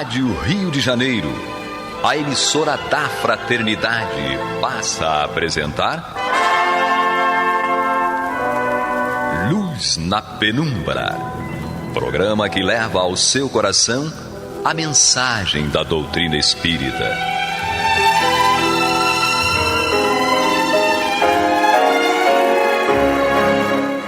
Rádio Rio de Janeiro, a emissora da fraternidade, passa a apresentar Luz na Penumbra, programa que leva ao seu coração a mensagem da doutrina espírita.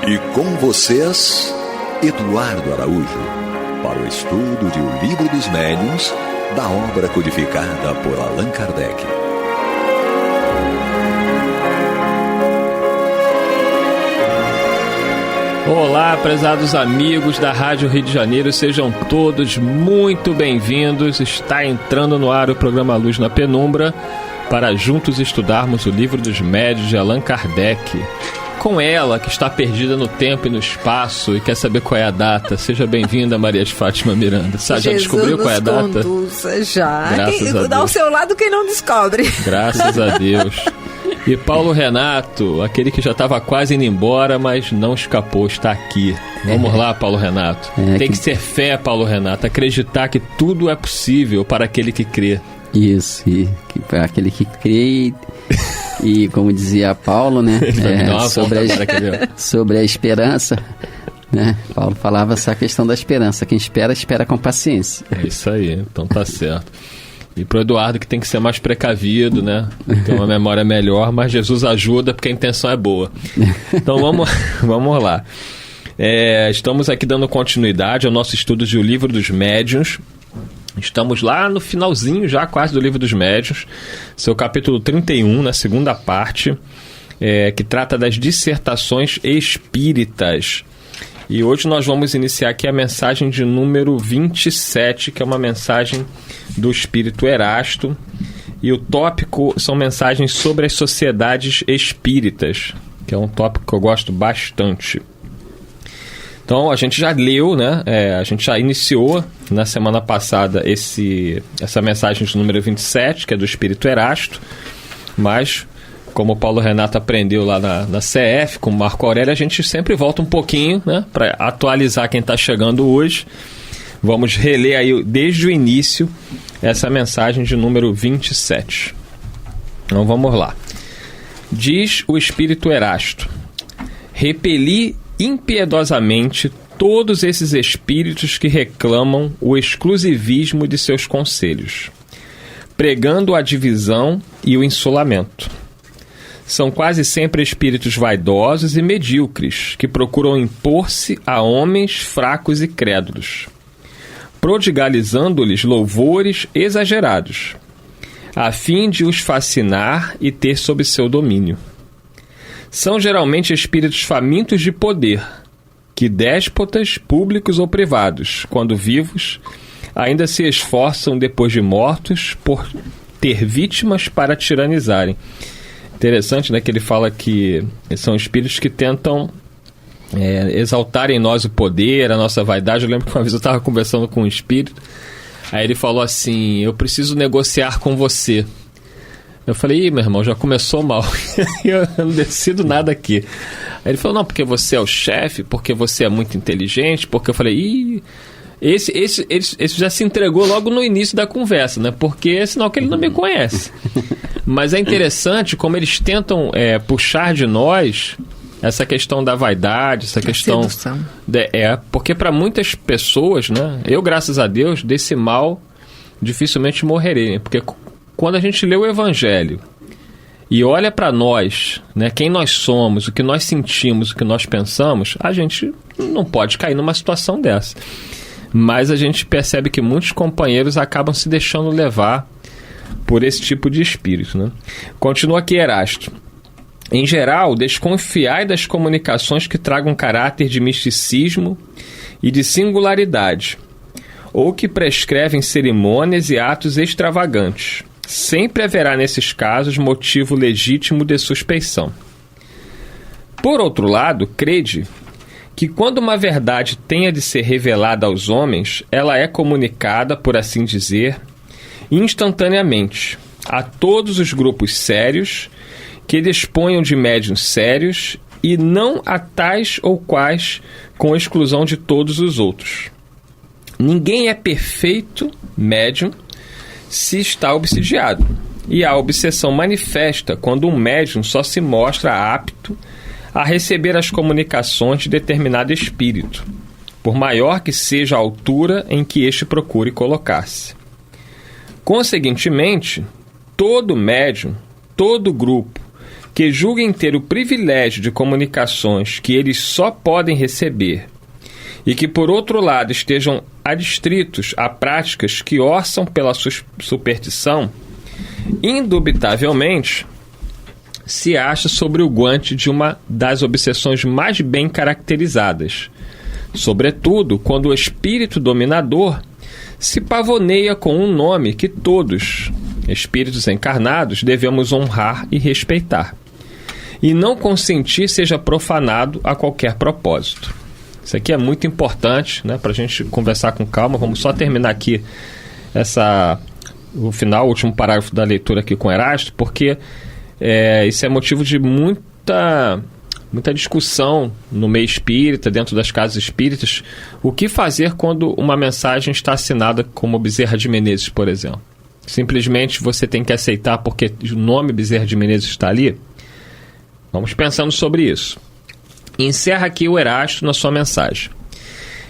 E com vocês, Eduardo Araújo, para o estudo de O Livro dos Médiuns, da obra codificada por Allan Kardec. Olá, prezados amigos da Rádio Rio de Janeiro, sejam todos muito bem-vindos. Está entrando no ar o programa Luz na Penumbra, para juntos estudarmos o Livro dos Médiuns de Allan Kardec. Com ela, que está perdida no tempo e no espaço e quer saber qual é a data. Seja bem-vinda, Maria de Fátima Miranda. Você já descobriu qual é a data? Conduza, já. Graças a Deus. Dá ao seu lado quem não descobre. Graças a Deus. E Paulo Renato, aquele que já estava quase indo embora, mas não escapou, está aqui. Vamos lá, Paulo Renato. Tem que ser fé, Paulo Renato. Acreditar que tudo é possível para aquele que crê. Isso, e para aquele que crê e como dizia Paulo, né, sobre a esperança, né, Paulo falava essa questão da esperança, quem espera, espera com paciência. É isso aí, então tá certo. E pro Eduardo que tem que ser mais precavido, né, tem uma memória melhor, mas Jesus ajuda porque a intenção é boa. Então vamos lá. Estamos aqui dando continuidade ao nosso estudo de O Livro dos Médiuns. Estamos lá no finalzinho já quase do Livro dos Médiuns, seu capítulo 31, na segunda parte, que trata das dissertações espíritas. E hoje nós vamos iniciar aqui a mensagem de número 27, que é uma mensagem do Espírito Erasto. E o tópico são mensagens sobre as sociedades espíritas, que é um tópico que eu gosto bastante. Então, a gente já leu, né? A gente já iniciou na semana passada essa mensagem de número 27, que é do Espírito Erasto, mas, como o Paulo Renato aprendeu lá na CF, com o Marco Aurélio, a gente sempre volta um pouquinho, né? Para atualizar quem está chegando hoje. Vamos reler aí, desde o início, essa mensagem de número 27. Então, vamos lá. Diz o Espírito Erasto: repeli impiedosamente todos esses espíritos que reclamam o exclusivismo de seus conselhos, pregando a divisão e o insulamento. São quase sempre espíritos vaidosos e medíocres, que procuram impor-se a homens fracos e crédulos, prodigalizando-lhes louvores exagerados, a fim de os fascinar e ter sob seu domínio. São geralmente espíritos famintos de poder, que déspotas, públicos ou privados, quando vivos, ainda se esforçam depois de mortos por ter vítimas para tiranizarem. Interessante, né, que ele fala que são espíritos que tentam exaltar em nós o poder, a nossa vaidade. Eu lembro que uma vez eu estava conversando com um espírito, aí ele falou assim: eu preciso negociar com você. Eu falei: meu irmão, já começou mal. Eu não decido nada aqui. Aí ele falou: não, porque você é o chefe, porque você é muito inteligente, porque eu falei: esse já se entregou logo no início da conversa, né? Porque é sinal que ele não me conhece. Mas é interessante como eles tentam puxar de nós essa questão da vaidade, essa questão... sedução. Porque para muitas pessoas, né? Eu, graças a Deus, desse mal dificilmente morrerei, porque quando a gente lê o Evangelho e olha para nós, né, quem nós somos, o que nós sentimos, o que nós pensamos, a gente não pode cair numa situação dessa. Mas a gente percebe que muitos companheiros acabam se deixando levar por esse tipo de espírito, né? Continua aqui Erasto. Em geral, desconfiai das comunicações que tragam caráter de misticismo e de singularidade, ou que prescrevem cerimônias e atos extravagantes. Sempre haverá nesses casos motivo legítimo de suspeição. Por outro lado, crede que quando uma verdade tenha de ser revelada aos homens, ela é comunicada, por assim dizer, instantaneamente a todos os grupos sérios que disponham de médiuns sérios e não a tais ou quais com exclusão de todos os outros. Ninguém é perfeito médium se está obsidiado. E a obsessão manifesta quando um médium só se mostra apto a receber as comunicações de determinado espírito, por maior que seja a altura em que este procure colocar-se. Conseguintemente, todo médium, todo grupo que julguem ter o privilégio de comunicações que eles só podem receber e que, por outro lado, estejam adstritos a práticas que orçam pela superstição, indubitavelmente se acha sobre o guante de uma das obsessões mais bem caracterizadas, sobretudo quando o espírito dominador se pavoneia com um nome que todos, espíritos encarnados, devemos honrar e respeitar, e não consentir seja profanado a qualquer propósito. Isso aqui é muito importante, né, para a gente conversar com calma. Vamos só terminar aqui o último parágrafo da leitura aqui com Erasto, porque isso é motivo de muita discussão no meio espírita, dentro das casas espíritas. O que fazer quando uma mensagem está assinada como Bezerra de Menezes, por exemplo? Simplesmente você tem que aceitar porque o nome Bezerra de Menezes está ali? Vamos pensando sobre isso. Encerra aqui o Erasto na sua mensagem.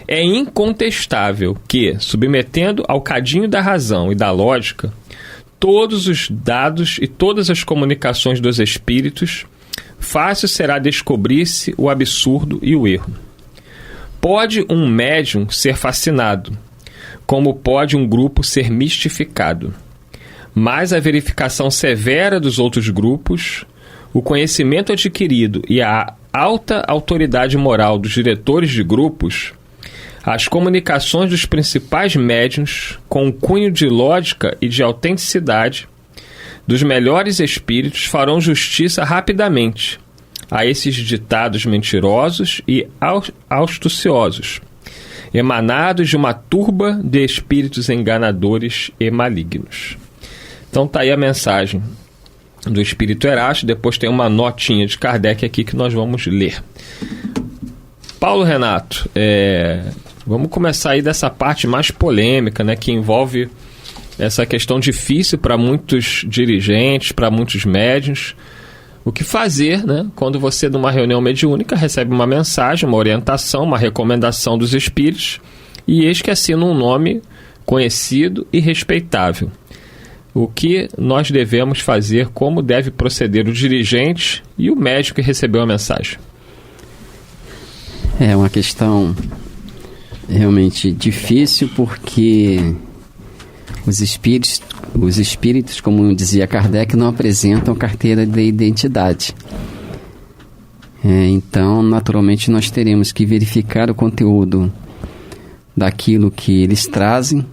É incontestável que, submetendo ao cadinho da razão e da lógica, todos os dados e todas as comunicações dos espíritos, fácil será descobrir-se o absurdo e o erro. Pode um médium ser fascinado, como pode um grupo ser mistificado. Mas a verificação severa dos outros grupos, o conhecimento adquirido e a alta autoridade moral dos diretores de grupos, as comunicações dos principais médiuns, com um cunho de lógica e de autenticidade, dos melhores espíritos, farão justiça rapidamente a esses ditados mentirosos e astuciosos, emanados de uma turba de espíritos enganadores e malignos. Então tá aí a mensagem do Espírito Erasto. Depois tem uma notinha de Kardec aqui que nós vamos ler. Paulo Renato, vamos começar aí dessa parte mais polêmica, né, que envolve essa questão difícil para muitos dirigentes, para muitos médiuns. O que fazer, né, quando você, numa reunião mediúnica, recebe uma mensagem, uma orientação, uma recomendação dos espíritos, e eis que assina um nome conhecido e respeitável. O que nós devemos fazer, como deve proceder o dirigente e o médico que recebeu a mensagem? É uma questão realmente difícil, porque os espíritos, como dizia Kardec, não apresentam carteira de identidade. Então, naturalmente, nós teremos que verificar o conteúdo daquilo que eles trazem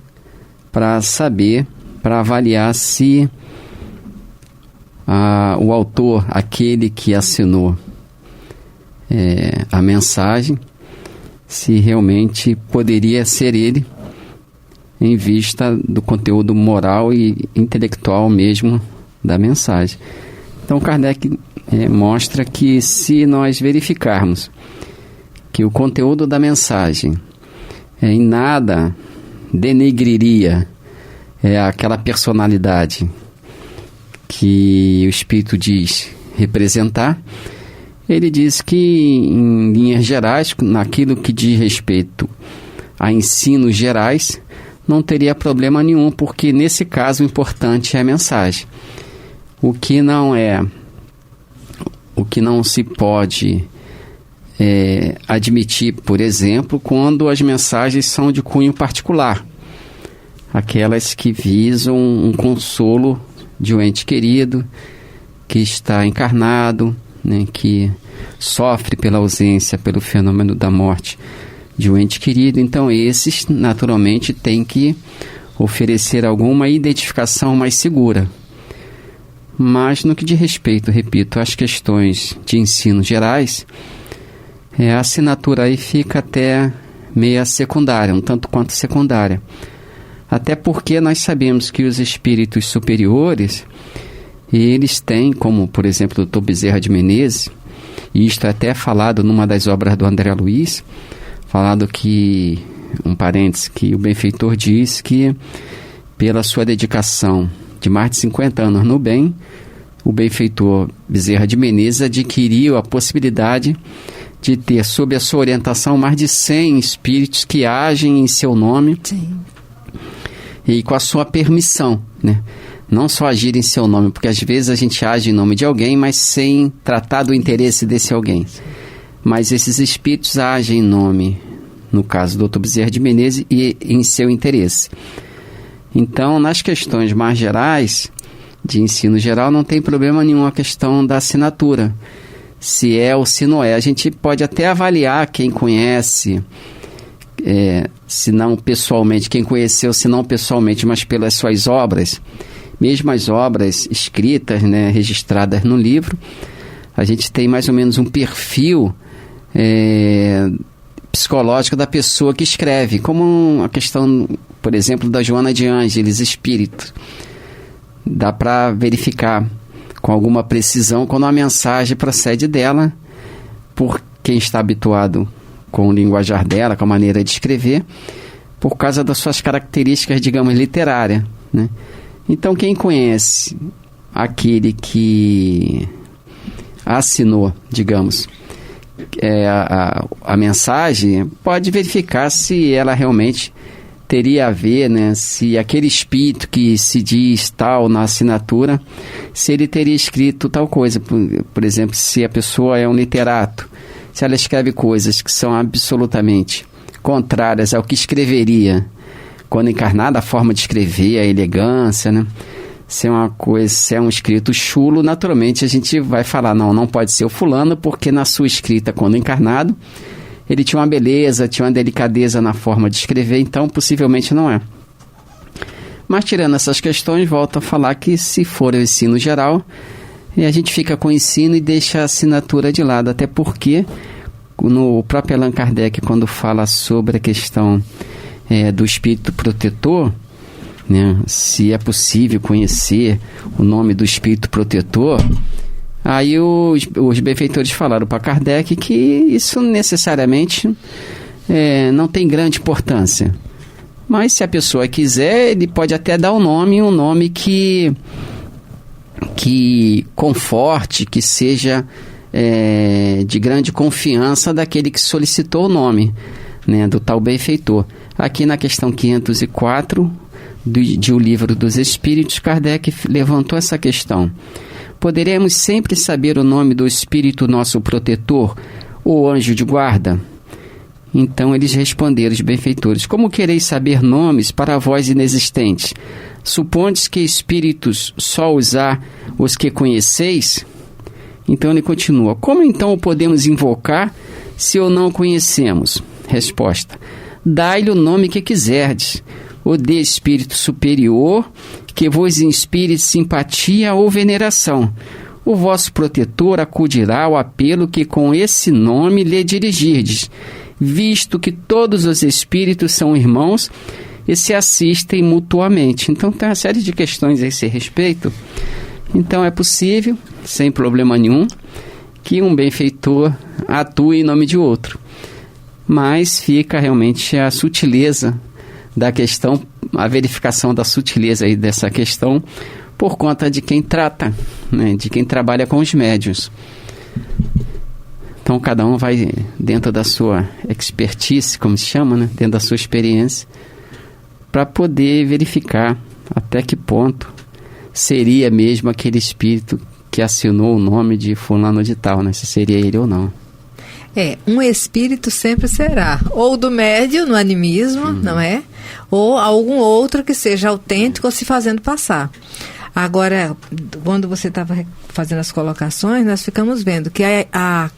para saber, para avaliar se o autor, aquele que assinou a mensagem, se realmente poderia ser ele, em vista do conteúdo moral e intelectual mesmo da mensagem. Então Kardec mostra que, se nós verificarmos que o conteúdo da mensagem em nada denegriria aquela personalidade que o Espírito diz representar, ele diz que, em linhas gerais, naquilo que diz respeito a ensinos gerais, não teria problema nenhum, porque nesse caso o importante é a mensagem. O que não se pode admitir, por exemplo, quando as mensagens são de cunho particular, aquelas que visam um consolo de um ente querido que está encarnado, né, que sofre pela ausência, pelo fenômeno da morte de um ente querido. Então esses naturalmente têm que oferecer alguma identificação mais segura. Mas no que diz respeito, repito, às questões de ensino gerais, a assinatura aí fica até meia secundária, um tanto quanto secundária. Até porque nós sabemos que os espíritos superiores, eles têm, como por exemplo o Dr. Bezerra de Menezes, e isto é até falado numa das obras do André Luiz, falado que um parênteses, que o benfeitor diz que, pela sua dedicação de mais de 50 anos no bem, o benfeitor Bezerra de Menezes adquiriu a possibilidade de ter, sob a sua orientação, mais de 100 espíritos que agem em seu nome. Sim. E com a sua permissão, né? Não só agir em seu nome, porque às vezes a gente age em nome de alguém, mas sem tratar do interesse desse alguém. Mas esses espíritos agem em nome, no caso do Dr. Bezerra de Menezes, e em seu interesse. Então, nas questões mais gerais, de ensino geral, não tem problema nenhum a questão da assinatura. Se é ou se não é. A gente pode até avaliar quem conhece, se não pessoalmente, quem conheceu, se não pessoalmente, mas pelas suas obras, mesmo as obras escritas, né, registradas no livro, a gente tem mais ou menos um perfil psicológico da pessoa que escreve, como a questão, por exemplo, da Joana de Ângeles, espírito. Dá para verificar com alguma precisão quando a mensagem procede dela, por quem está habituado com o linguajar dela, com a maneira de escrever, por causa das suas características, digamos, literárias, né? Então, quem conhece aquele que assinou, digamos, a mensagem, pode verificar se ela realmente teria a ver, né, se aquele espírito que se diz tal na assinatura, se ele teria escrito tal coisa. Por exemplo, se a pessoa é um literato, se ela escreve coisas que são absolutamente contrárias ao que escreveria quando encarnada, a forma de escrever, a elegância, né? Se é uma coisa, se é um escrito chulo, naturalmente a gente vai falar, não pode ser o fulano, porque na sua escrita, quando encarnado, ele tinha uma beleza, tinha uma delicadeza na forma de escrever, então possivelmente não é. Mas tirando essas questões, volto a falar que se for o ensino geral, a gente fica com o ensino e deixa a assinatura de lado, até porque no próprio Allan Kardec, quando fala sobre a questão do espírito protetor, né, se é possível conhecer o nome do espírito protetor, aí os benfeitores falaram para Kardec que isso necessariamente não tem grande importância. Mas se a pessoa quiser, ele pode até dar um nome que conforte, que seja de grande confiança daquele que solicitou o nome, né, do tal benfeitor. Aqui na questão 504 de O Livro dos Espíritos, Kardec levantou essa questão. Poderemos sempre saber o nome do espírito nosso protetor ou anjo de guarda? Então eles responderam, os benfeitores: como quereis saber nomes para vós inexistentes? Supondes que espíritos só usar os que conheceis? Então ele continua: como então o podemos invocar se o não conhecemos? Resposta: dai-lhe o nome que quiserdes, ou de espírito superior que vos inspire simpatia ou veneração. O vosso protetor acudirá ao apelo que com esse nome lhe dirigirdes, visto que todos os espíritos são irmãos e se assistem mutuamente. Então tem uma série de questões a esse respeito. Então é possível, sem problema nenhum, que um benfeitor atue em nome de outro. Mas fica realmente a sutileza da questão, a verificação da sutileza aí dessa questão, por conta de quem trata, né, de quem trabalha com os médiuns. Então cada um vai dentro da sua expertise, como se chama, né, dentro da sua experiência, para poder verificar até que ponto seria mesmo aquele espírito que assinou o nome de fulano de tal, né, se seria ele ou não. Um espírito sempre será, ou do médium, no animismo, não é? Ou algum outro que seja autêntico ou se fazendo passar. Agora, quando você estava fazendo as colocações, nós ficamos vendo que a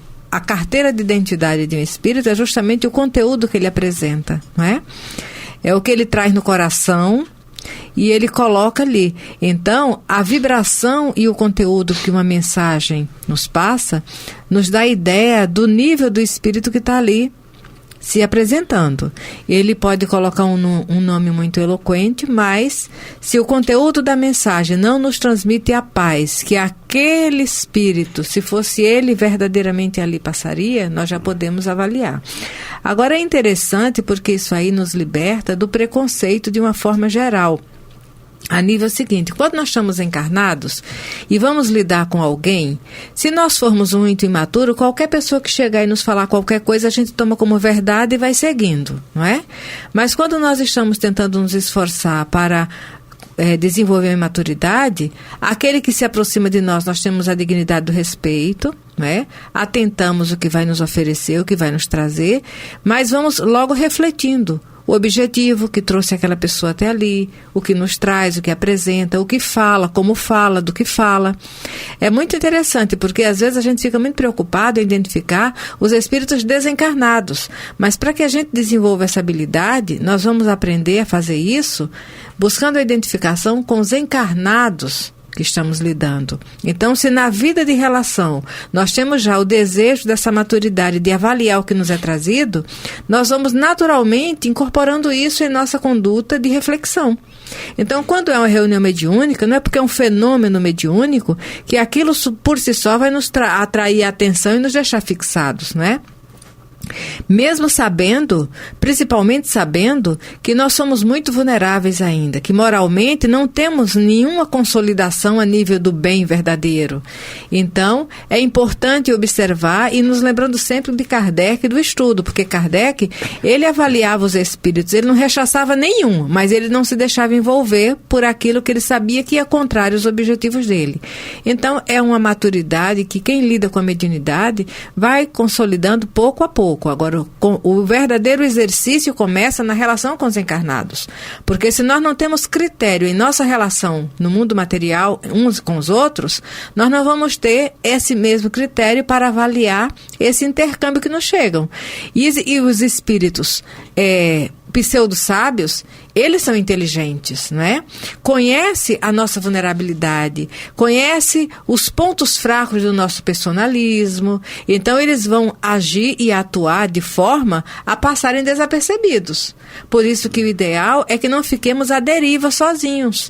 carteira de identidade de um espírito é justamente o conteúdo que ele apresenta, não é? É o que ele traz no coração e ele coloca ali. Então, a vibração e o conteúdo que uma mensagem nos passa, nos dá ideia do nível do espírito que está ali se apresentando. Ele pode colocar um nome muito eloquente, mas se o conteúdo da mensagem não nos transmite a paz que aquele espírito, se fosse ele verdadeiramente ali passaria, nós já podemos avaliar. Agora é interessante porque isso aí nos liberta do preconceito de uma forma geral. A nível seguinte, quando nós estamos encarnados e vamos lidar com alguém, se nós formos muito imaturo, qualquer pessoa que chegar e nos falar qualquer coisa, a gente toma como verdade e vai seguindo, não é? Mas quando nós estamos tentando nos esforçar para desenvolver a maturidade, aquele que se aproxima de nós temos a dignidade do respeito, não é? Atentamos o que vai nos oferecer, o que vai nos trazer, mas vamos logo refletindo o objetivo que trouxe aquela pessoa até ali, o que nos traz, o que apresenta, o que fala, como fala, do que fala. É muito interessante, porque às vezes a gente fica muito preocupado em identificar os espíritos desencarnados, mas para que a gente desenvolva essa habilidade, nós vamos aprender a fazer isso buscando a identificação com os encarnados que estamos lidando. Então, se na vida de relação nós temos já o desejo dessa maturidade de avaliar o que nos é trazido, nós vamos naturalmente incorporando isso em nossa conduta de reflexão. Então, quando é uma reunião mediúnica, não é porque é um fenômeno mediúnico que aquilo por si só vai nos atrair a atenção e nos deixar fixados, não é? Mesmo sabendo, principalmente sabendo, que nós somos muito vulneráveis ainda, que moralmente não temos nenhuma consolidação a nível do bem verdadeiro. Então, é importante observar e nos lembrando sempre de Kardec e do estudo, porque Kardec, ele avaliava os espíritos, ele não rechaçava nenhum, mas ele não se deixava envolver por aquilo que ele sabia que ia contrário aos objetivos dele. Então, é uma maturidade que quem lida com a mediunidade vai consolidando pouco a pouco. Agora, o verdadeiro exercício começa na relação com os encarnados. Porque se nós não temos critério em nossa relação no mundo material, uns com os outros, nós não vamos ter esse mesmo critério para avaliar esse intercâmbio que nos chegam. E os espíritos pseudo-sábios, eles são inteligentes, não é? Conhece a nossa vulnerabilidade, conhece os pontos fracos do nosso personalismo, então eles vão agir e atuar de forma a passarem desapercebidos. Por isso que o ideal é que não fiquemos à deriva sozinhos,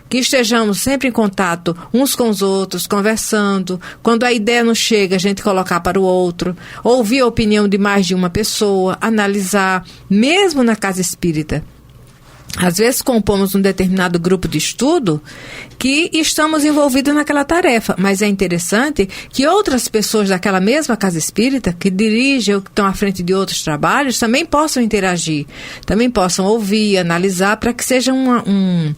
que estejamos sempre em contato uns com os outros, conversando. Quando a ideia nos chega, a gente colocar para o outro, ouvir a opinião de mais de uma pessoa, analisar, mesmo na casa espírita. Às vezes compomos um determinado grupo de estudo que estamos envolvidos naquela tarefa, mas é interessante que outras pessoas daquela mesma casa espírita, que dirigem ou que estão à frente de outros trabalhos, também possam interagir, também possam ouvir, analisar, para que seja um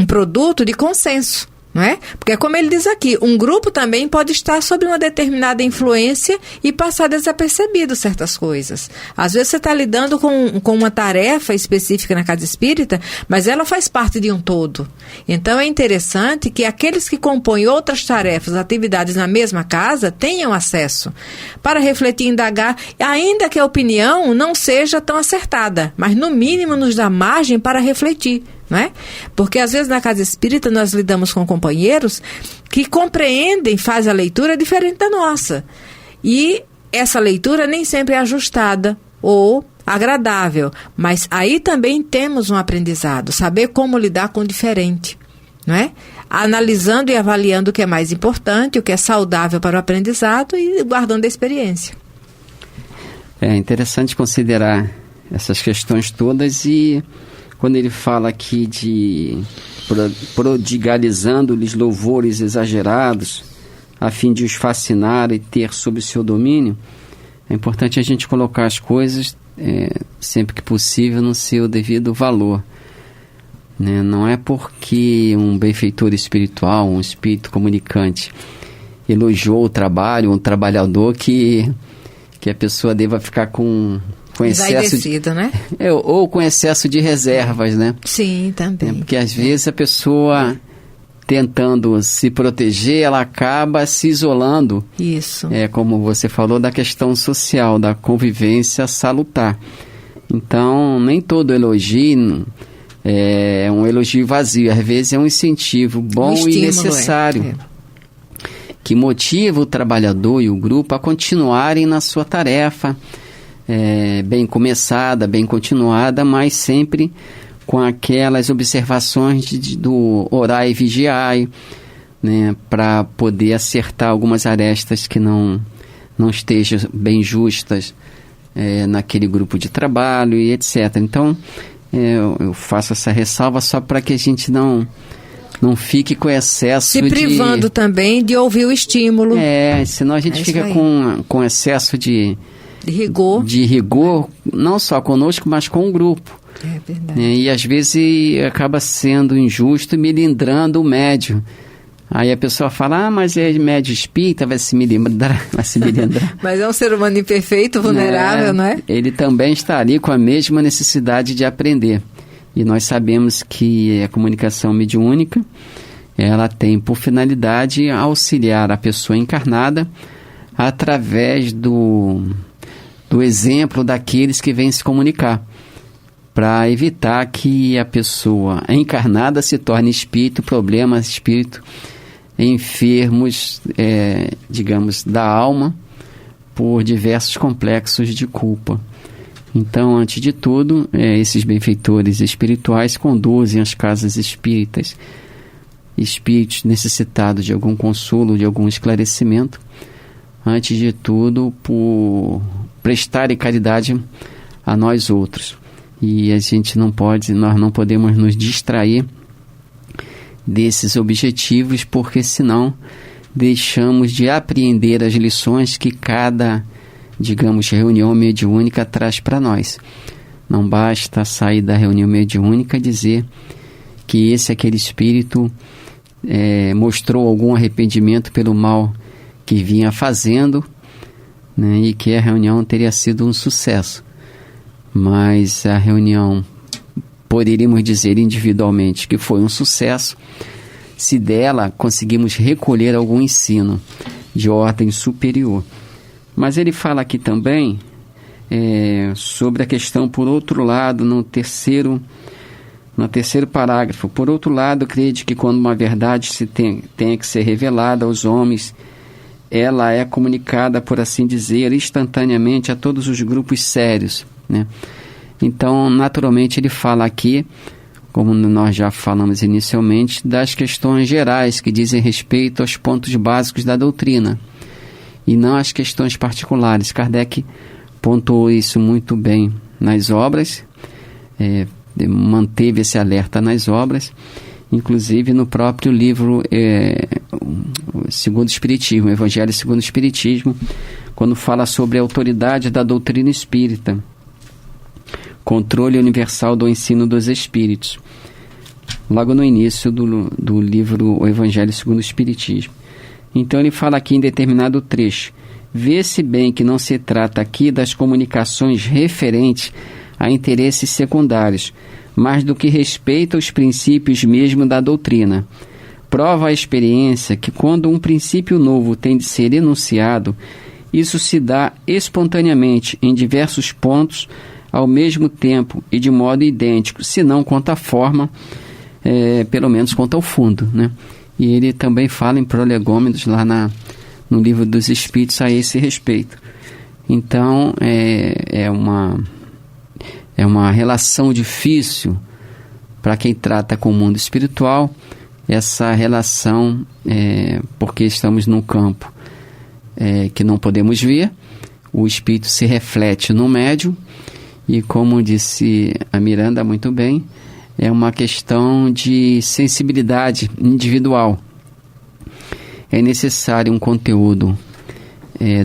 produto de consenso. Não é? Porque, como ele diz aqui, um grupo também pode estar sob uma determinada influência e passar desapercebido certas coisas. Às vezes você está lidando com uma tarefa específica na casa espírita, mas ela faz parte de um todo. Então é interessante que aqueles que compõem outras tarefas, atividades na mesma casa, tenham acesso para refletir e indagar, ainda que a opinião não seja tão acertada, mas no mínimo nos dá margem para refletir. Não é? Porque às vezes na casa espírita nós lidamos com companheiros que compreendem, fazem a leitura diferente da nossa. E essa leitura nem sempre é ajustada ou agradável. Mas aí também temos um aprendizado, saber como lidar com o diferente. Não é? Analisando e avaliando o que é mais importante, o que é saudável para o aprendizado e guardando a experiência. É interessante considerar essas questões todas e quando ele fala aqui de prodigalizando-lhes louvores exagerados, a fim de os fascinar e ter sob seu domínio, é importante a gente colocar as coisas, sempre que possível, no seu devido valor. Né? Não é porque um benfeitor espiritual, um espírito comunicante, elogiou o trabalho, um trabalhador, que a pessoa deva ficar com excesso de, né? Ou com excesso de reservas, né? Sim, também. Porque às vezes a pessoa tentando se proteger, ela acaba se isolando. Isso. Como você falou, da questão social, da convivência salutar. Então, nem todo elogio é um elogio vazio. Às vezes é um incentivo bom e necessário. Que motiva o trabalhador e o grupo a continuarem na sua tarefa, bem começada, bem continuada, mas sempre com aquelas observações do orai e vigiai, né, para poder acertar algumas arestas que não estejam bem justas naquele grupo de trabalho e etc. Então, eu faço essa ressalva só para que a gente não fique com excesso se privando também de ouvir o estímulo. Senão a gente fica com excesso de rigor, não só conosco, mas com o grupo. É verdade. E às vezes acaba sendo injusto e melindrando o médium. Aí a pessoa fala, mas é médio espírita, vai se melindrar. Mas é um ser humano imperfeito, vulnerável, não é? Ele também está ali com a mesma necessidade de aprender. E nós sabemos que a comunicação mediúnica, ela tem por finalidade auxiliar a pessoa encarnada através do exemplo daqueles que vêm se comunicar, para evitar que a pessoa encarnada se torne espírito enfermos, digamos, da alma, por diversos complexos de culpa. Então, antes de tudo, esses benfeitores espirituais conduzem as casas espíritas, espíritos necessitados de algum consolo, de algum esclarecimento, antes de tudo, por prestarem caridade a nós outros. E nós não podemos nos distrair desses objetivos, porque senão deixamos de apreender as lições que cada, digamos, reunião mediúnica traz para nós. Não basta sair da reunião mediúnica e dizer que aquele espírito mostrou algum arrependimento pelo mal que vinha fazendo, né, e que a reunião teria sido um sucesso. Mas a reunião, poderíamos dizer individualmente que foi um sucesso, se dela conseguimos recolher algum ensino de ordem superior. Mas ele fala aqui também sobre a questão, por outro lado, no terceiro parágrafo. Por outro lado, crede que quando uma verdade tenha que ser revelada aos homens, ela é comunicada, por assim dizer, instantaneamente a todos os grupos sérios, né? Então, naturalmente, ele fala aqui, como nós já falamos inicialmente, das questões gerais que dizem respeito aos pontos básicos da doutrina, e não às questões particulares. Kardec pontuou isso muito bem nas obras, manteve esse alerta nas obras, inclusive no próprio livro Segundo o Espiritismo, Evangelho segundo o Espiritismo, quando fala sobre a autoridade da doutrina espírita, controle universal do ensino dos espíritos, logo no início do livro O Evangelho segundo o Espiritismo. Então ele fala aqui em determinado trecho: vê-se bem que não se trata aqui das comunicações referentes a interesses secundários, mas do que respeita aos princípios mesmo da doutrina. Prova a experiência que quando um princípio novo tem de ser enunciado, isso se dá espontaneamente em diversos pontos ao mesmo tempo e de modo idêntico, se não quanto à forma, pelo menos quanto ao fundo, né? E ele também fala em Prolegômenos lá no Livro dos Espíritos a esse respeito. Então, é uma relação difícil para quem trata com o mundo espiritual, essa relação, porque estamos num campo que não podemos ver, o espírito se reflete no médium, e como disse a Miranda muito bem, é uma questão de sensibilidade individual. É necessário um conteúdo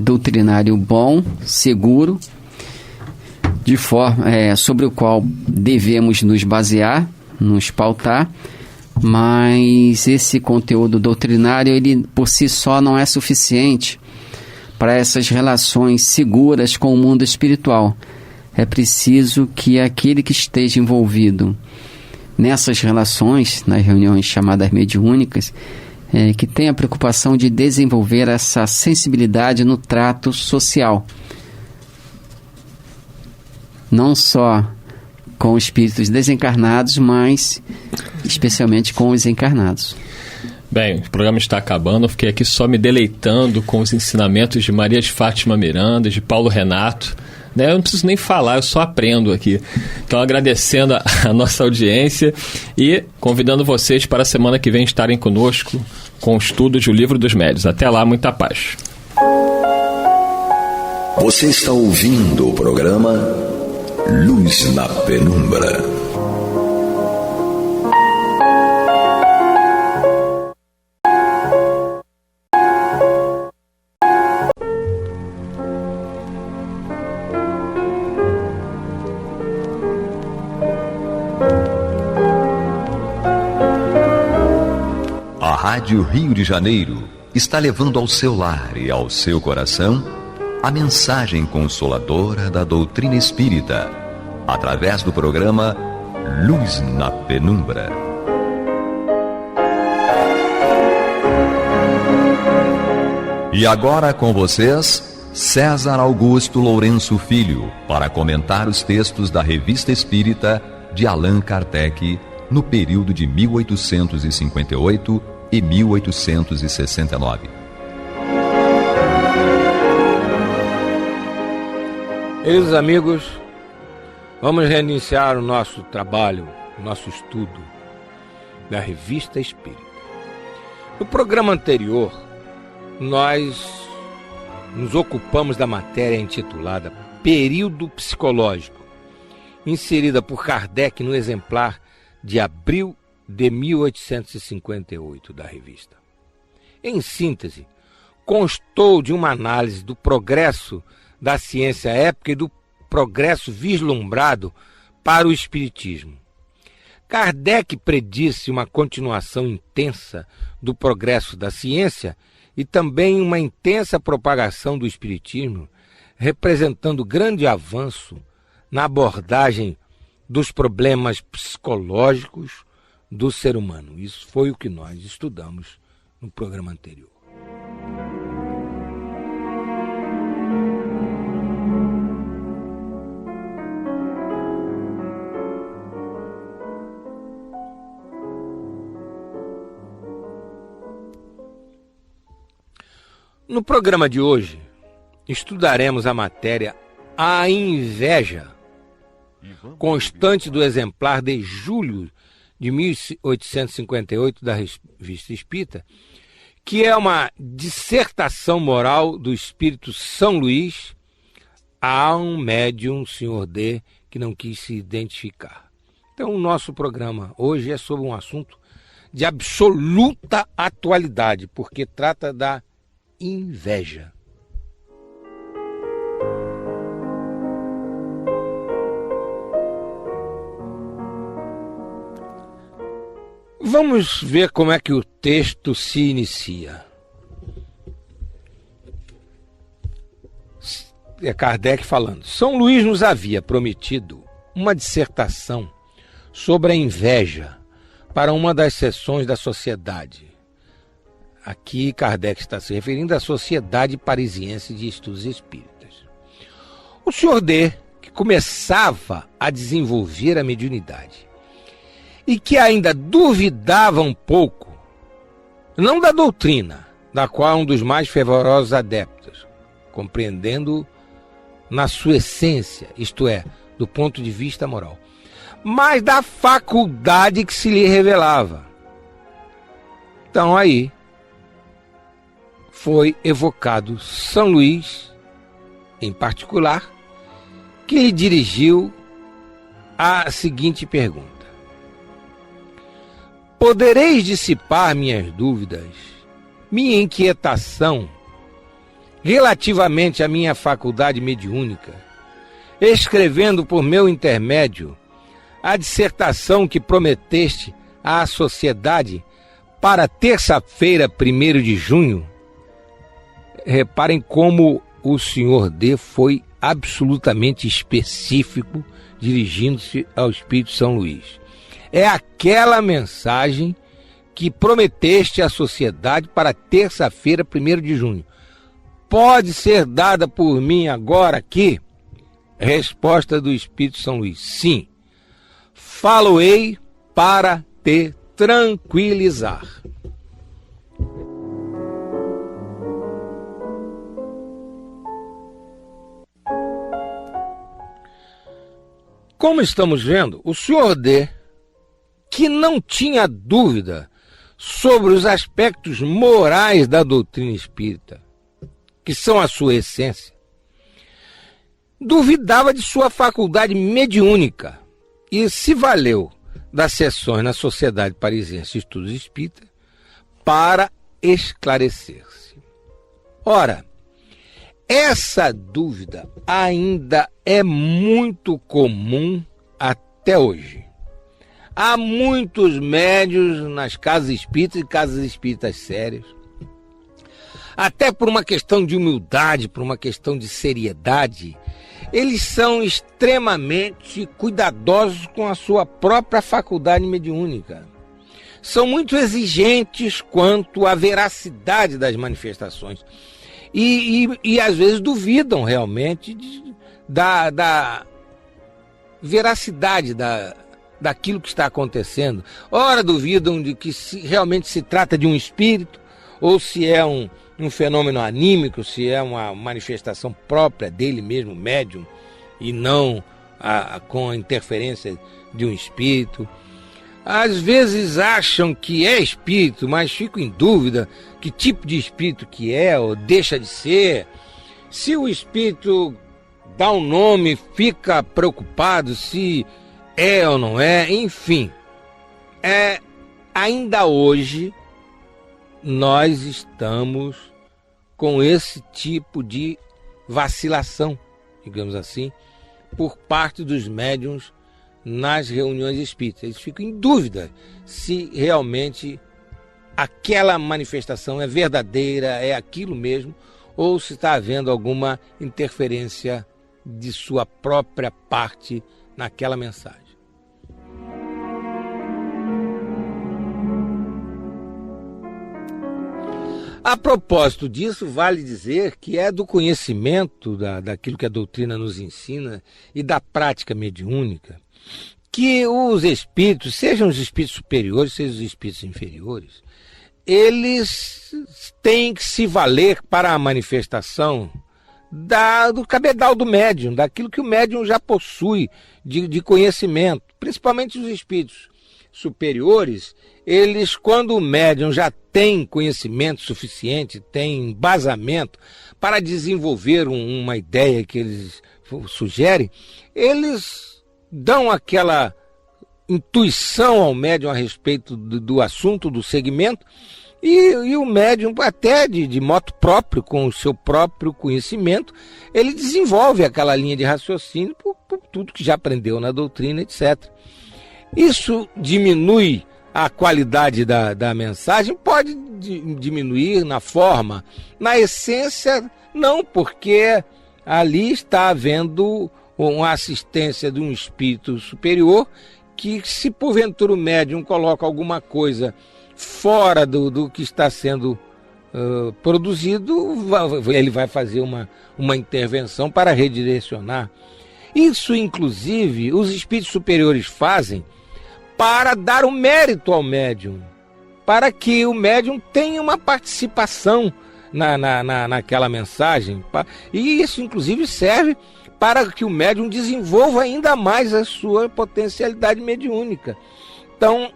doutrinário bom, seguro, de forma sobre o qual devemos nos basear, nos pautar, mas esse conteúdo doutrinário, ele por si só não é suficiente para essas relações seguras com o mundo espiritual. É preciso que aquele que esteja envolvido nessas relações, nas reuniões chamadas mediúnicas, que tenha a preocupação de desenvolver essa sensibilidade no trato social. Não só com espíritos desencarnados, mas especialmente com os encarnados. Bem, o programa está acabando. Eu fiquei aqui só me deleitando com os ensinamentos de Maria de Fátima Miranda, de Paulo Renato, né? Eu não preciso nem falar, eu só aprendo aqui. Então, agradecendo a nossa audiência e convidando vocês para a semana que vem estarem conosco com o estudo de O Livro dos Médiuns. Até lá, muita paz. Você está ouvindo o programa Luz na Penumbra. A Rádio Rio de Janeiro está levando ao seu lar e ao seu coração a mensagem consoladora da doutrina espírita, através do programa Luz na Penumbra. E agora com vocês, César Augusto Lourenço Filho, para comentar os textos da Revista Espírita de Allan Kardec, no período de 1858 e 1869. Queridos amigos, vamos reiniciar o nosso trabalho, o nosso estudo da Revista Espírita. No programa anterior, nós nos ocupamos da matéria intitulada Período Psicológico, inserida por Kardec no exemplar de abril de 1858 da revista. Em síntese, constou de uma análise do progresso da ciência épica e do progresso vislumbrado para o espiritismo. Kardec predisse uma continuação intensa do progresso da ciência e também uma intensa propagação do espiritismo, representando grande avanço na abordagem dos problemas psicológicos do ser humano. Isso foi o que nós estudamos no programa anterior. No programa de hoje, estudaremos a matéria A Inveja, constante do exemplar de julho de 1858 da Revista Espírita, que é uma dissertação moral do espírito São Luís a um médium, Sr. D, que não quis se identificar. Então, o nosso programa hoje é sobre um assunto de absoluta atualidade, porque trata da inveja. Vamos ver como é que o texto se inicia. É Kardec falando. São Luís nos havia prometido uma dissertação sobre a inveja para uma das seções da sociedade. Aqui Kardec está se referindo à Sociedade Parisiense de Estudos Espíritas. O Sr. D, que começava a desenvolver a mediunidade e que ainda duvidava um pouco, não da doutrina, da qual é um dos mais fervorosos adeptos, compreendendo na sua essência, isto é, do ponto de vista moral, mas da faculdade que se lhe revelava. Então aí foi evocado São Luís, em particular, que lhe dirigiu a seguinte pergunta: podereis dissipar minhas dúvidas, minha inquietação relativamente à minha faculdade mediúnica, escrevendo por meu intermédio a dissertação que prometeste à sociedade para terça-feira, 1º de junho? Reparem como o Sr. D foi absolutamente específico, dirigindo-se ao Espírito São Luís. É aquela mensagem que prometeste à sociedade para terça-feira, 1º de junho. Pode ser dada por mim agora aqui? Resposta do Espírito São Luís: sim. Falo-ei para te tranquilizar. Como estamos vendo, o Sr. D, que não tinha dúvida sobre os aspectos morais da doutrina espírita, que são a sua essência, duvidava de sua faculdade mediúnica e se valeu das sessões na Sociedade Parisiense de Estudos Espíritas para esclarecer-se. Ora, essa dúvida ainda é muito comum até hoje. Há muitos médiuns nas casas espíritas e casas espíritas sérias, até por uma questão de humildade, por uma questão de seriedade, eles são extremamente cuidadosos com a sua própria faculdade mediúnica. São muito exigentes quanto à veracidade das manifestações. E às vezes duvidam realmente da veracidade daquilo que está acontecendo. Ora duvidam de que realmente se trata de um espírito, ou se é um fenômeno anímico, se é uma manifestação própria dele mesmo, médium, e não com a interferência de um espírito. Às vezes acham que é espírito, mas ficam em dúvida que tipo de espírito que é ou deixa de ser. Se o espírito dá um nome, fica preocupado se é ou não é, enfim. Ainda hoje nós estamos com esse tipo de vacilação, digamos assim, por parte dos médiuns nas reuniões espíritas. Eles ficam em dúvida se realmente aquela manifestação é verdadeira, é aquilo mesmo, ou se está havendo alguma interferência de sua própria parte naquela mensagem. A propósito disso, vale dizer que é do conhecimento daquilo que a doutrina nos ensina e da prática mediúnica que os espíritos, sejam os espíritos superiores, sejam os espíritos inferiores, eles têm que se valer para a manifestação do cabedal do médium, daquilo que o médium já possui de conhecimento, principalmente os espíritos superiores. Eles, quando o médium já tem conhecimento suficiente, tem embasamento para desenvolver uma ideia que eles sugerem, eles dão aquela intuição ao médium a respeito do assunto, do segmento, e o médium, até de modo próprio, com o seu próprio conhecimento, ele desenvolve aquela linha de raciocínio por tudo que já aprendeu na doutrina, etc. Isso diminui a qualidade da mensagem? Pode diminuir na forma, na essência não, porque ali está havendo uma assistência de um espírito superior que, se porventura o médium coloca alguma coisa fora do que está sendo produzido, ele vai fazer uma intervenção para redirecionar. Isso, inclusive, os espíritos superiores fazem para dar o mérito ao médium, para que o médium tenha uma participação naquela mensagem. E isso, inclusive, serve para que o médium desenvolva ainda mais a sua potencialidade mediúnica. Então,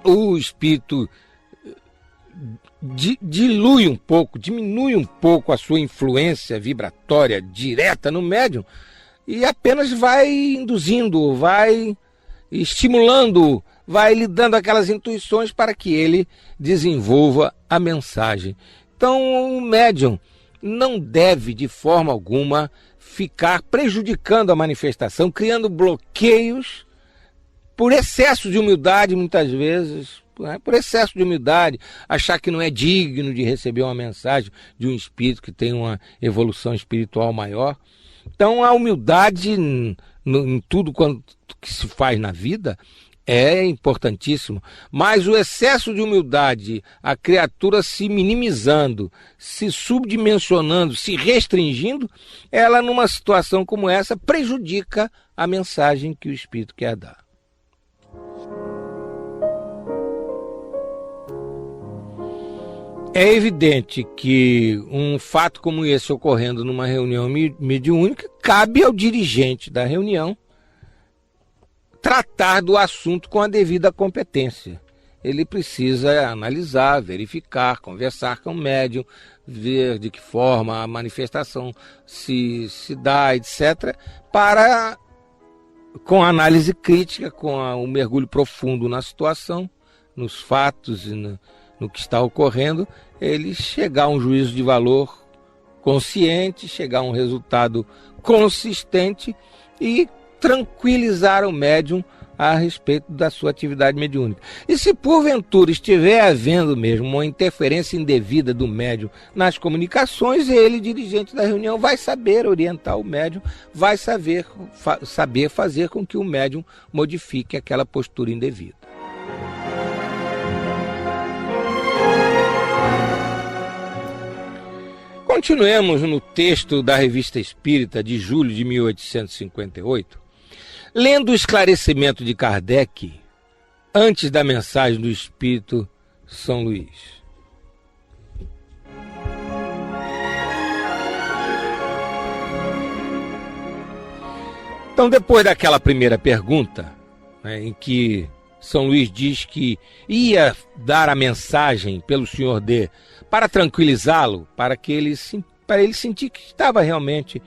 o espírito diminui um pouco a sua influência vibratória direta no médium e apenas vai induzindo, vai estimulando, vai lhe dando aquelas intuições para que ele desenvolva a mensagem. Então, o médium não deve, de forma alguma, ficar prejudicando a manifestação, criando bloqueios por excesso de humildade, muitas vezes, por excesso de humildade, achar que não é digno de receber uma mensagem de um espírito que tem uma evolução espiritual maior. Então, a humildade em tudo quanto que se faz na vida é importantíssimo, mas o excesso de humildade, a criatura se minimizando, se subdimensionando, se restringindo, ela, numa situação como essa, prejudica a mensagem que o espírito quer dar. É evidente que um fato como esse ocorrendo numa reunião mediúnica cabe ao dirigente da reunião tratar do assunto com a devida competência. Ele precisa analisar, verificar, conversar com o médium, ver de que forma a manifestação se dá, etc., para, com a análise crítica, com o mergulho profundo na situação, nos fatos e no que está ocorrendo, ele chegar a um juízo de valor consciente, chegar a um resultado consistente e tranquilizar o médium a respeito da sua atividade mediúnica. E se porventura estiver havendo mesmo uma interferência indevida do médium nas comunicações, ele, dirigente da reunião, vai saber orientar o médium, vai saber fazer com que o médium modifique aquela postura indevida. Continuemos no texto da Revista Espírita de julho de 1858, lendo o esclarecimento de Kardec antes da mensagem do Espírito São Luís. Então, depois daquela primeira pergunta, em que São Luís diz que ia dar a mensagem pelo Senhor D para tranquilizá-lo, para ele sentir que estava realmente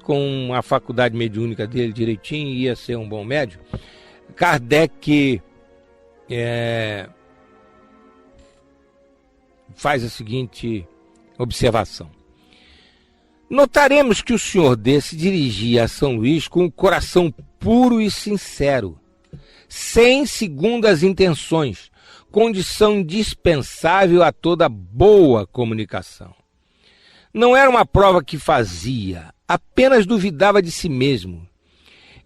com a faculdade mediúnica dele direitinho e ia ser um bom médium, Kardec faz a seguinte observação. Notaremos que o Senhor D se dirigia a São Luís com o coração puro e sincero, sem segundas intenções, condição indispensável a toda boa comunicação. Não era uma prova que fazia, apenas duvidava de si mesmo.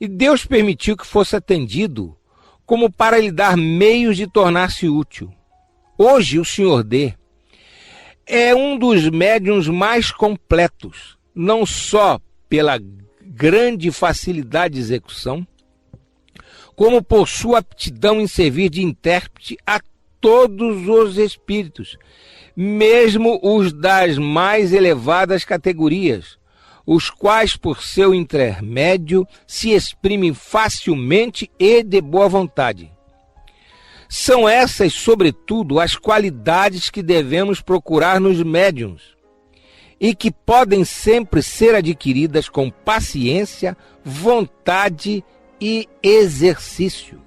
E Deus permitiu que fosse atendido, como para lhe dar meios de tornar-se útil. Hoje, o Senhor D é um dos médiuns mais completos, não só pela grande facilidade de execução, como por sua aptidão em servir de intérprete a todos os espíritos, mesmo os das mais elevadas categorias, os quais, por seu intermédio, se exprimem facilmente e de boa vontade. São essas, sobretudo, as qualidades que devemos procurar nos médiuns e que podem sempre ser adquiridas com paciência, vontade e exercício.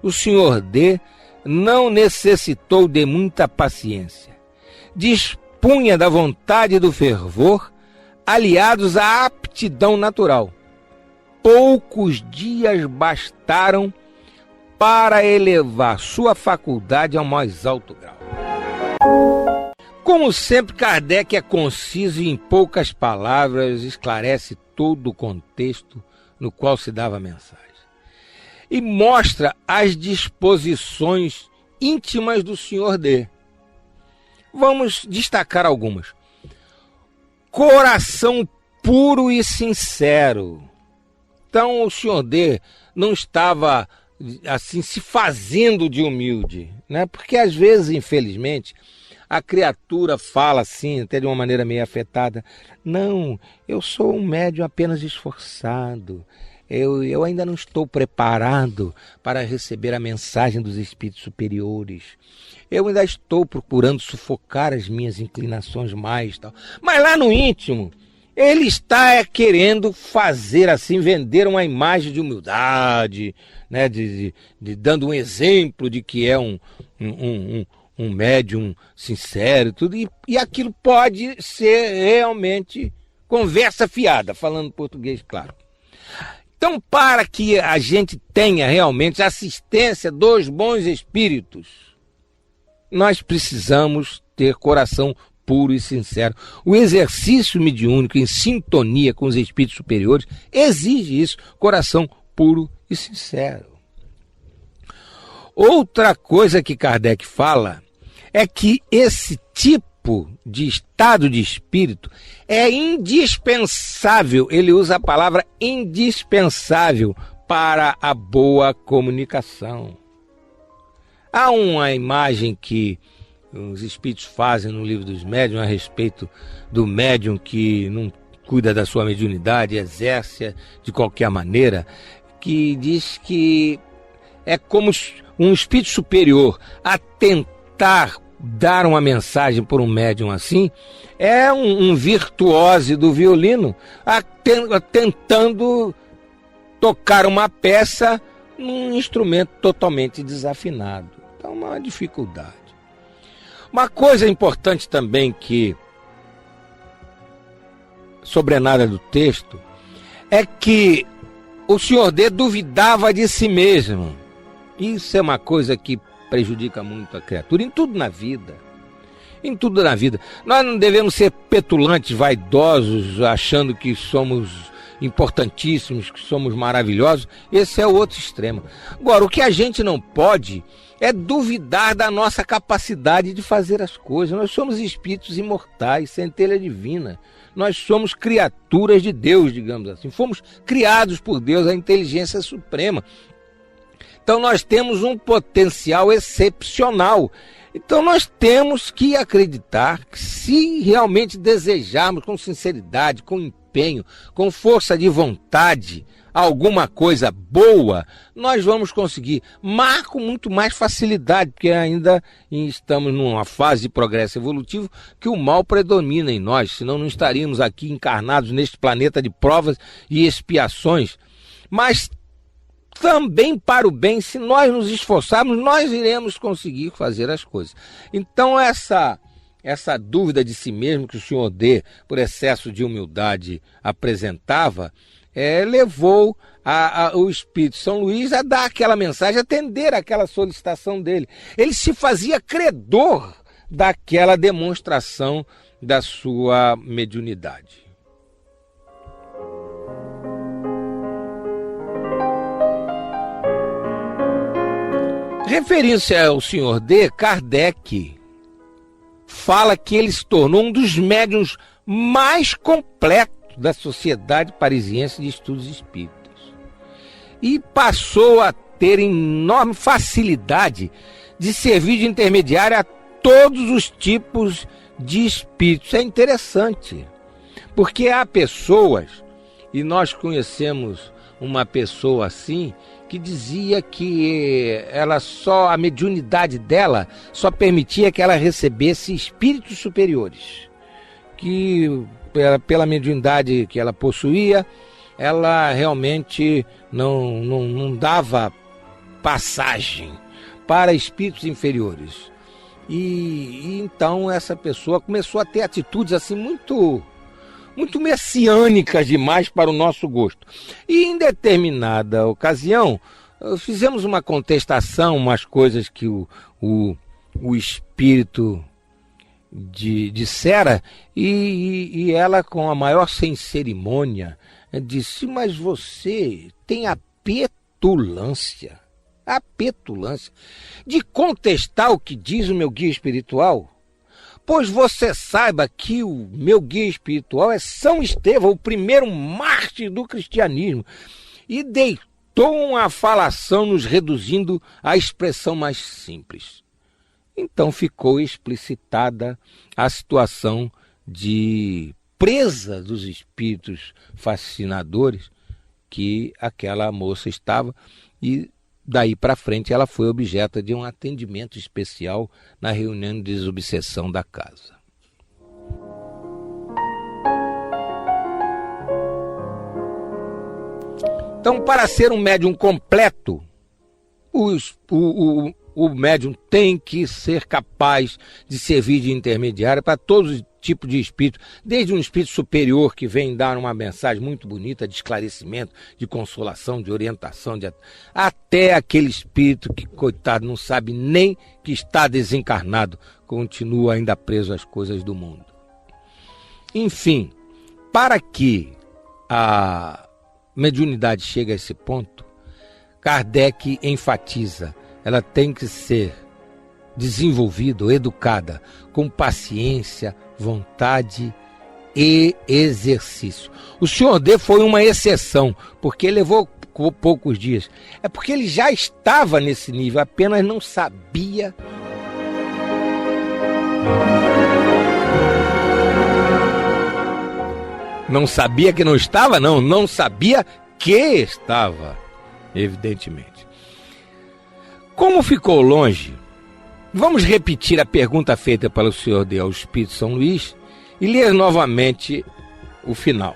O Senhor D não necessitou de muita paciência. Dispunha da vontade e do fervor, aliados à aptidão natural. Poucos dias bastaram para elevar sua faculdade ao mais alto grau. Como sempre, Kardec é conciso e em poucas palavras esclarece todo o contexto no qual se dava a mensagem. E mostra as disposições íntimas do Senhor D. Vamos destacar algumas. Coração puro e sincero. Então o Senhor D não estava assim se fazendo de humilde, né? Porque às vezes, infelizmente, a criatura fala assim, até de uma maneira meio afetada: não, eu sou um médium apenas esforçado, eu ainda não estou preparado para receber a mensagem dos espíritos superiores, eu ainda estou procurando sufocar as minhas inclinações mais, tal. Mas lá no íntimo, ele está querendo fazer assim, vender uma imagem de humildade, né, dando um exemplo de que é um médium sincero, tudo, e aquilo pode ser realmente conversa fiada, falando português, claro. Então, para que a gente tenha realmente a assistência dos bons espíritos, nós precisamos ter coração puro e sincero. O exercício mediúnico em sintonia com os espíritos superiores exige isso, coração puro e sincero. Outra coisa que Kardec fala é que esse tipo de estado de espírito é indispensável, ele usa a palavra indispensável para a boa comunicação. Há uma imagem que os espíritos fazem no Livro dos Médiuns a respeito do médium que não cuida da sua mediunidade, exerce de qualquer maneira, que diz que é como um espírito superior a tentar dar uma mensagem por um médium assim, é um virtuose do violino tentando tocar uma peça num instrumento totalmente desafinado. Então, uma dificuldade. Uma coisa importante também que sobrenada do texto é que o Senhor D duvidava de si mesmo. Isso é uma coisa que prejudica muito a criatura em tudo na vida. Em tudo na vida. Nós não devemos ser petulantes, vaidosos, achando que somos importantíssimos, que somos maravilhosos. Esse é o outro extremo. Agora, o que a gente não pode é duvidar da nossa capacidade de fazer as coisas. Nós somos espíritos imortais, centelha divina. Nós somos criaturas de Deus, digamos assim. Fomos criados por Deus, a inteligência suprema. Então nós temos um potencial excepcional. Então nós temos que acreditar que, se realmente desejarmos com sinceridade, com empenho, com força de vontade, alguma coisa boa, nós vamos conseguir. Mas com muito mais facilidade, porque ainda estamos numa fase de progresso evolutivo que o mal predomina em nós, senão não estaríamos aqui encarnados neste planeta de provas e expiações. Mas também para o bem, se nós nos esforçarmos, nós iremos conseguir fazer as coisas. Então essa dúvida de si mesmo que o Senhor D, por excesso de humildade, apresentava, levou o Espírito São Luís a dar aquela mensagem, a atender aquela solicitação dele. Ele se fazia credor daquela demonstração da sua mediunidade. Referindo-se ao Senhor D, Kardec fala que ele se tornou um dos médiuns mais completos da Sociedade Parisiense de Estudos Espíritas e passou a ter enorme facilidade de servir de intermediário a todos os tipos de espíritos. É interessante, porque há pessoas, e nós conhecemos uma pessoa assim, que dizia que a mediunidade dela só permitia que ela recebesse espíritos superiores, que pela mediunidade que ela possuía, ela realmente não dava passagem para espíritos inferiores. E então essa pessoa começou a ter atitudes assim muito messiânicas demais para o nosso gosto. E em determinada ocasião, fizemos uma contestação, umas coisas que o espírito dissera, e ela, com a maior sem cerimônia, disse: mas você tem a petulância de contestar o que diz o meu guia espiritual? Pois você saiba que o meu guia espiritual é São Estevão, o primeiro mártir do cristianismo, e deitou uma falação nos reduzindo à expressão mais simples. Então ficou explicitada a situação de presa dos espíritos fascinadores que aquela moça estava, e daí para frente ela foi objeto de um atendimento especial na reunião de desobsessão da casa. Então, para ser um médium completo, o médium tem que ser capaz de servir de intermediário para todos os tipos de espírito, desde um espírito superior que vem dar uma mensagem muito bonita de esclarecimento, de consolação, de orientação, até aquele espírito que, coitado, não sabe nem que está desencarnado, continua ainda preso às coisas do mundo. Enfim, para que a mediunidade chegue a esse ponto, Kardec enfatiza: ela tem que ser desenvolvida ou educada com paciência, vontade e exercício. O Senhor D foi uma exceção, porque ele levou poucos dias. É porque ele já estava nesse nível, apenas não sabia. Não sabia que não estava? Não sabia que estava, evidentemente. Como ficou longe, vamos repetir a pergunta feita pelo Senhor D ao Espírito São Luís e ler novamente o final.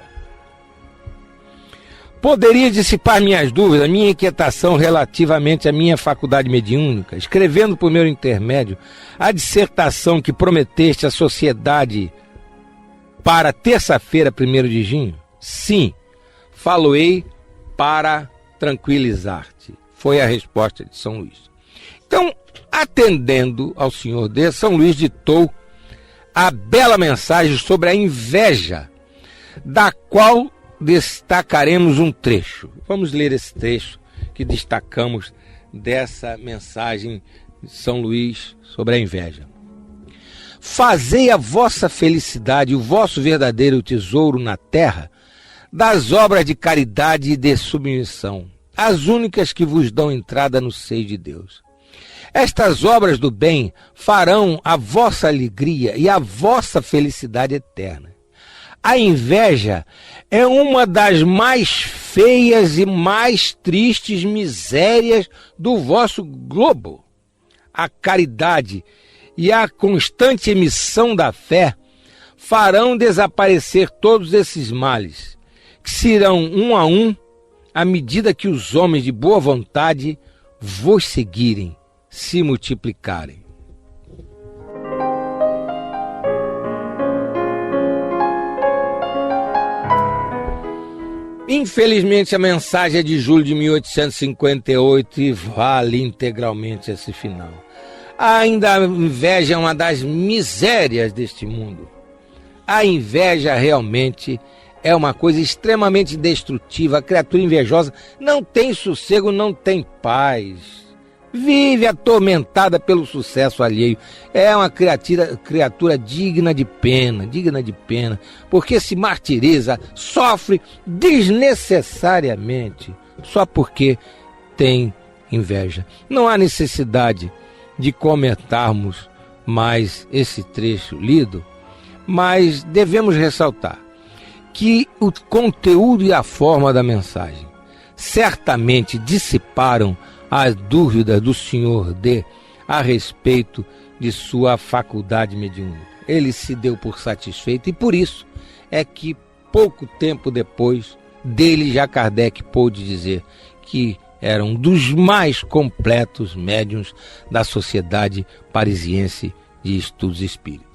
Poderia dissipar minhas dúvidas, minha inquietação relativamente à minha faculdade mediúnica, escrevendo por meu intermédio a dissertação que prometeste à sociedade para terça-feira, 1º de junho? Sim, falo-ei para tranquilizar-te. Foi a resposta de São Luís. Então, atendendo ao Senhor D, São Luís ditou a bela mensagem sobre a inveja, da qual destacaremos um trecho. Vamos ler esse trecho que destacamos dessa mensagem de São Luís sobre a inveja. Fazei a vossa felicidade, o vosso verdadeiro tesouro na terra, das obras de caridade e de submissão, as únicas que vos dão entrada no seio de Deus. Estas obras do bem farão a vossa alegria e a vossa felicidade eterna. A inveja é uma das mais feias e mais tristes misérias do vosso globo. A caridade e a constante emissão da fé farão desaparecer todos esses males, que serão um a um à medida que os homens de boa vontade vos seguirem, se multiplicarem. Infelizmente, a mensagem é de julho de 1858 e vale integralmente esse final. Ainda a inveja é uma das misérias deste mundo. A inveja realmente é uma coisa extremamente destrutiva. A criatura invejosa não tem sossego, não tem paz. Vive atormentada pelo sucesso alheio. É uma criatura digna de pena, porque se martiriza, sofre desnecessariamente, só porque tem inveja. Não há necessidade de comentarmos mais esse trecho lido, mas devemos ressaltar que o conteúdo e a forma da mensagem certamente dissiparam as dúvidas do Senhor D a respeito de sua faculdade mediúnica. Ele se deu por satisfeito e por isso é que pouco tempo depois dele já Kardec pôde dizer que era um dos mais completos médiuns da Sociedade Parisiense de Estudos Espíritas.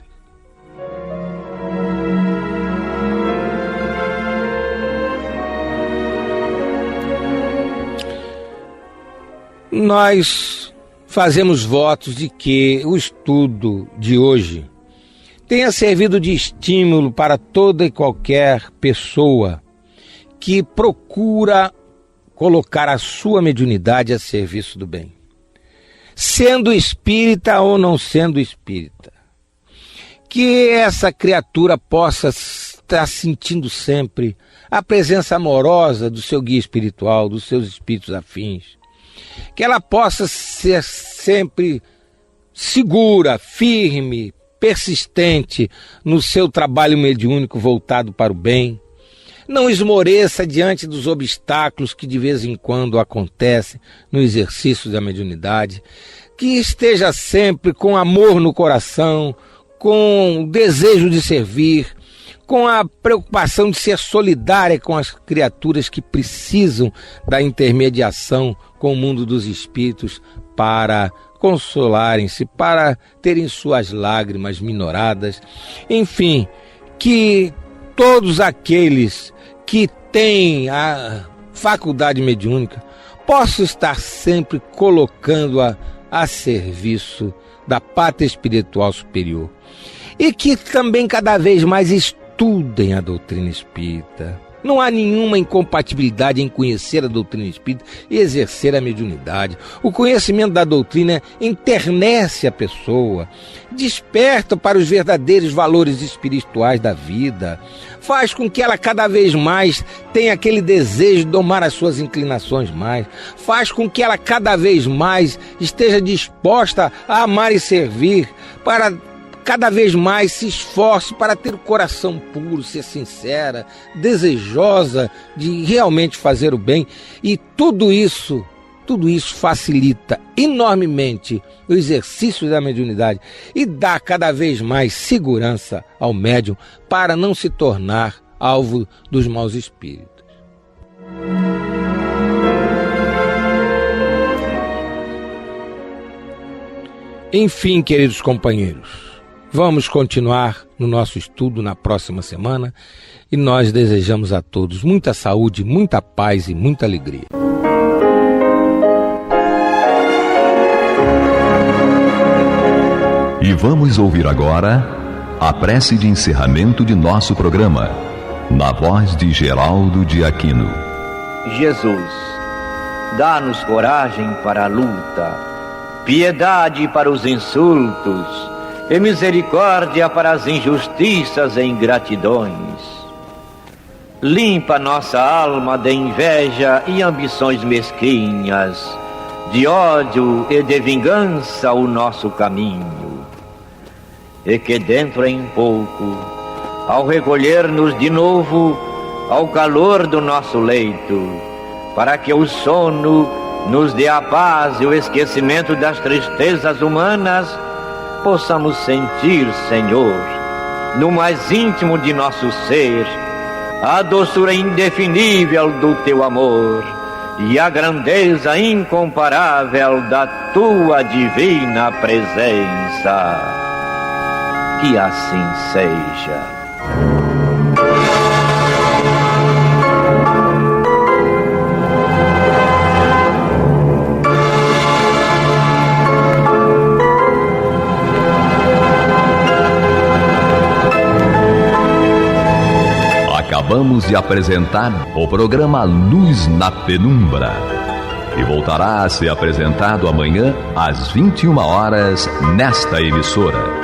Nós fazemos votos de que o estudo de hoje tenha servido de estímulo para toda e qualquer pessoa que procura colocar a sua mediunidade a serviço do bem, sendo espírita ou não sendo espírita. Que essa criatura possa estar sentindo sempre a presença amorosa do seu guia espiritual, dos seus espíritos afins, que ela possa ser sempre segura, firme, persistente no seu trabalho mediúnico voltado para o bem. Não esmoreça diante dos obstáculos que de vez em quando acontecem no exercício da mediunidade. Que esteja sempre com amor no coração, com o desejo de servir, com a preocupação de ser solidária com as criaturas que precisam da intermediação com o mundo dos espíritos para consolarem-se, para terem suas lágrimas minoradas. Enfim, que todos aqueles que têm a faculdade mediúnica possam estar sempre colocando-a a serviço da pátria espiritual superior. E que também cada vez mais estudem a doutrina espírita. Não há nenhuma incompatibilidade em conhecer a doutrina espírita e exercer a mediunidade. O conhecimento da doutrina enternece a pessoa, desperta para os verdadeiros valores espirituais da vida, faz com que ela cada vez mais tenha aquele desejo de domar as suas inclinações mais, faz com que ela cada vez mais esteja disposta a amar e servir, para cada vez mais se esforce para ter o coração puro, ser sincera, desejosa de realmente fazer o bem. E tudo isso Tudo isso facilita enormemente o exercício da mediunidade e dá cada vez mais segurança ao médium para não se tornar alvo dos maus espíritos. Enfim, queridos companheiros, vamos continuar no nosso estudo na próxima semana e nós desejamos a todos muita saúde, muita paz e muita alegria. E vamos ouvir agora a prece de encerramento de nosso programa, na voz de Geraldo de Aquino. Jesus, dá-nos coragem para a luta, piedade para os insultos e misericórdia para as injustiças e ingratidões. Limpa nossa alma de inveja e ambições mesquinhas, de ódio e de vingança o nosso caminho. E que dentro em pouco, ao recolher-nos de novo ao calor do nosso leito, para que o sono nos dê a paz e o esquecimento das tristezas humanas, possamos sentir, Senhor, no mais íntimo de nosso ser, a doçura indefinível do Teu amor e a grandeza incomparável da Tua divina presença. Que assim seja. Acabamos de apresentar o programa Luz na Penumbra, que voltará a ser apresentado amanhã às 21 horas nesta emissora.